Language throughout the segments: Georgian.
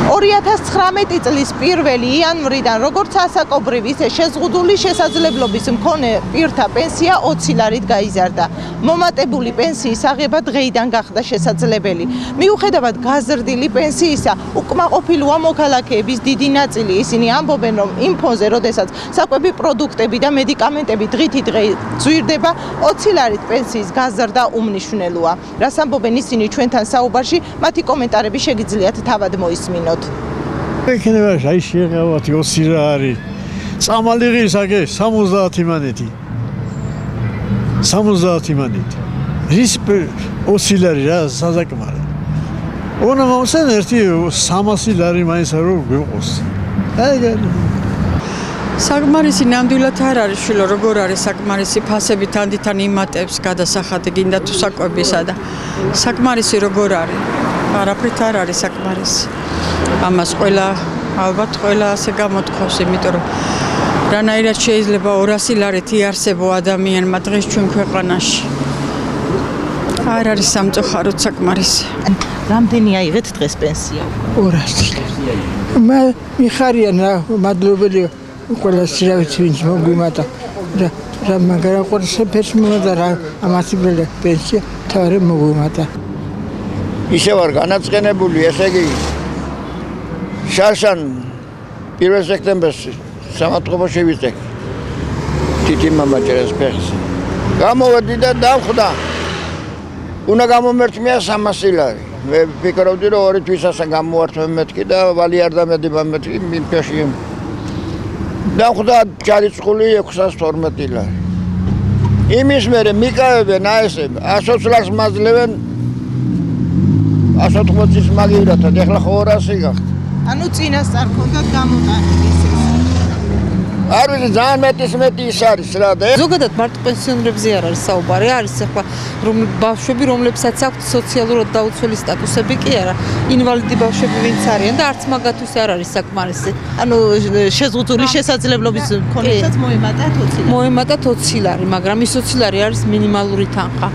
2019 წლის 1 იანვრიდან როგორც ასაკობრივი, ისე შეზღუდული შესაძლებლობის მქონე პირთა პენსია 20 ლარით გაიზარდა. მომატებული პენსიის აღება დღეიდან გახდა შესაძლებელი. მიუხედავად გაზრდილი პენსიისა, უკმაყოფილოა მოქალაქეების დიდი ნაწილი. ისინი ამბობენ, რომ იმ ფონზე, როდესაც საკვები პროდუქტები და მედიკამენტები დღითი დღე ძვირდება, 20 ლარით პენსიის გაზრდა უმნიშვნელოა. რას ამბობენ ისინი ჩვენთან საუბარში, მათი კომენტარები შეგიძლიათ თავად მოისმინოთ. ექნება აი შეღავათ 20 ლარი. წამალიღის აგე 70 მანეთი. 70 მანეთი. რის 20 ლარი რა საზაკმარა. ონა მომსენ ერთი 300 ლარი მაინც არ გვიყოს. აი საკმარისი ნამდვილად არ არის შვილო, როგორ არის საკმარისი ფასები თანდითან იმატებს გადასახადი გინდა თუ საკვებისა და საკმარისი როგორ არის? არაფრით არ არის საკმარისი. ამას ალბათ ყველა ასე გამოთქვას, იმიტომ რომ რანაირად შეიძლება 200 ლარით იარსებო ადამიანმა დღეს ჩვენ ქვეყანაში. არ არის სამწუხაროდ საკმარისი. რამდენი აიღეთ დღეს პენსია? 200 ლარი. მიხარიან რა, მადლობელი ყველას რა ვიცი ვინც მოგვიმატა. რა მაგრამ ყოველს ფერსმოდა რა ამათი პენსია თავი მოგვიმატა. ისე ვარ განაწყენებული, ესე იგი შარშან 1 სექტემბერს სამათყობა შევიწე. თითი მამაჭერას ფეხს. გამოვედი და დავხვდა. უნდა გამომერთმია 300 ლარი. მე ვფიქრობდი რომ 2 თვისასა გამოვართმე მეთქი და ვალი არ დამედება მეთქი მიმფეში. დავხვდა ჯარიწყული 612 ლარი. იმის მერე მიკავებენ აესე 120 ლარს მაძლევენ 180-ის მაგივრათად, ეხლა 200 გახდა. ანუ წინასწარ ქონდათ გამოტანილი ეს. არ ვიცი, ძალიან მეტი ის არის რა და ზოგადად მარტო პენსიონერებზე არ არის საუბარი, არის ახლა ბავშვები, რომლებსაც აქვთ სოციალურად დაუცველი სტატუსები კი არა, ინვალიდი ბავშვები ვინც არიან და არც მაგათთვის არ არის საკმარისი. ანუ შეზღუდული შესაძლებლობის მქონესაც მოემატათ 20 ლარი. მოემატათ 20 ლარი, მაგრამ ის 20 ლარი არის მინიმალური თანხა,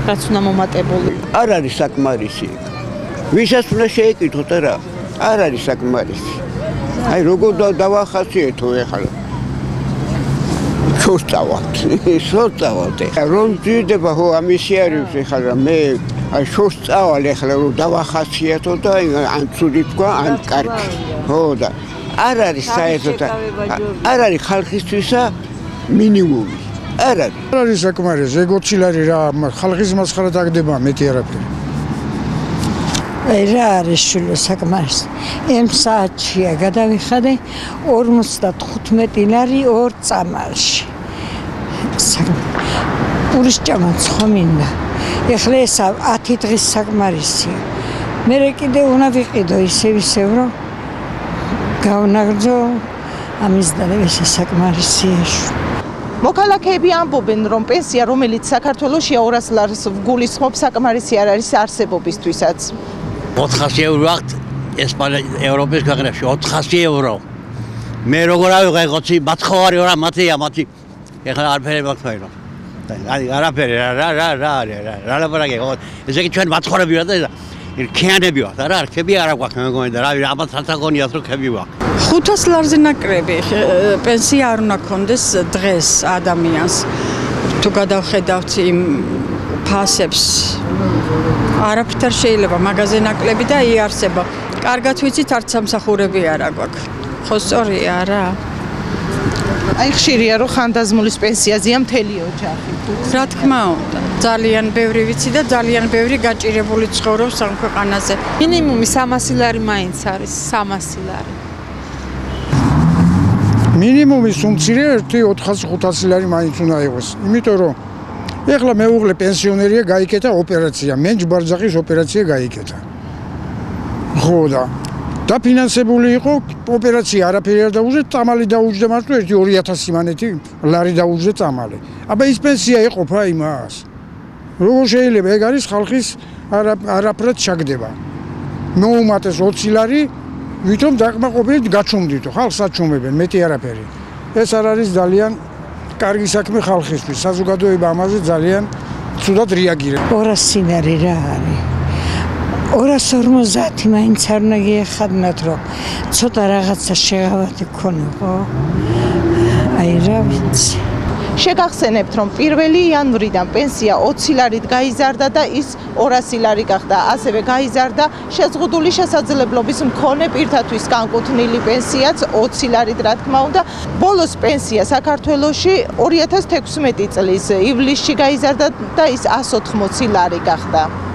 რაც უნდა მომატებული. არ არის საკმარისი. ვისაც უნდა შეეკითხოთ რა, არ არის საკმარისი. აი როგორ დავახასიათო ეხლა. შორწავალთ. რომ ძირდება ხო ამისი არის ეხლა მე აი შორწავალ ეხლა რომ დავახასიათო და ან ცუდი თქვა ან კარგი. ხო და არ არის საერთოდ არ არის ხალხისთვისა მინიმუმი. არ არის საკმარისი, ეგ 20 ლარი რა ხალხის მასხარად აგდება მეტი არაფერი. რა არის შვილო საკმარისი. იმ საათშია გადავიხადე 55 ლარი 2 წამალში. პურის ჭამაც ხომინდა. ეხლა ეს 10 დღის საკმარისია. მე კიდე უნდა ვიყიდო ისევ რომ გავნაგრძო ამის და ეს საკმარისია. მოქალაქეები ამბობენ, რომ პენსია, რომელიც საქართველოში 200 ლარს გულისხმობს, საკმარისი არ არის არსებობისთვისაც. 400 ევრო აქვს ევროპის ქვეყნებში 400 ევრო. მე როგორ ავიღე 20 მათხოვარი რა მათი ეხლა არაფერი მაქფაირო. არაფერი რა ლაპარაკი ესე იგი ჩვენ მათხოვრები ვარ და ქიანები ვარ რა რქები არ აქვს მე მგონი და რა ამათ სათაგონიათ რომ ქები ვარ. 500 ლარზე ნაკრები პენსია არ უნდა ქონდეს დღეს ადამიანს. თუ გადავხედავთ იმ ფასებს არაფრით არ შეიძლება მაგაზე ნაკლები და იარსება. კარგად ვიცით არც სამსახურები არ აქვს. ხო სწორია რა. აი ხშირია რომ ხანდაზმულის პენსიაზეა მთელი ოჯახი. რა თქმა უნდა, ძალიან ბევრი ვიცი და ძალიან ბევრი გაჭირებული ცხოვრობს ამ ქვეყანაზე. მინიმუმი 300 ლარი მაინც არის, 300 ლარი. მინიმუმი სუმცირე 400-500 ლარი მაინც უნდა იყოს. იმიტომ რომ ეხლა მეუღლე პენსიონერია, გაიკეთა ოპერაცია, მე ჯბარძახის ოპერაცია გაიკეთა. ხო და დაფინანსებული იყო ოპერაცია, არაფერი არ დაუძე, წამალი დაუჯდა მას თუ 2000 მანეთი ლარი დაუჯდა წამალი. აბა ის პენსია იყოფა იმას. როგორ შეიძლება ეგ არის ხალხის არაფრად ჩაგდება. მოუმატეს 20 ლარი, ვითომ დაკმაყოფილებით გაჩუმდითო, ხალხს აჩუმებენ, მეტი არაფერი. ეს არ არის ძალიან კარგი საქმე ხალხისთვის. საზოგადოება ამაზე ძალიან ცუდად რეაგირებს. 200 ლარი რა არის? 250 მაინც არ უნდა გიეხადნათ, რომ ცოტა რაღაცა შეღავათი ქონიყო. აი რა ვიცი. შეგახსენებთ, რომ 1 იანვრიდან პენსია 20 ლარით გაიზარდა და ის 200 ლარი გახდა. ასევე გაიზარდა შეზღუდული შესაძლებლობის მქონე პირთათვის განკუთვნილი პენსიაც 20 ლარით, რა თქმა უნდა. ბოლოს პენსია საქართველოში 2016 წლის ივლისში გაიზარდა და ის 180 ლარი გახდა.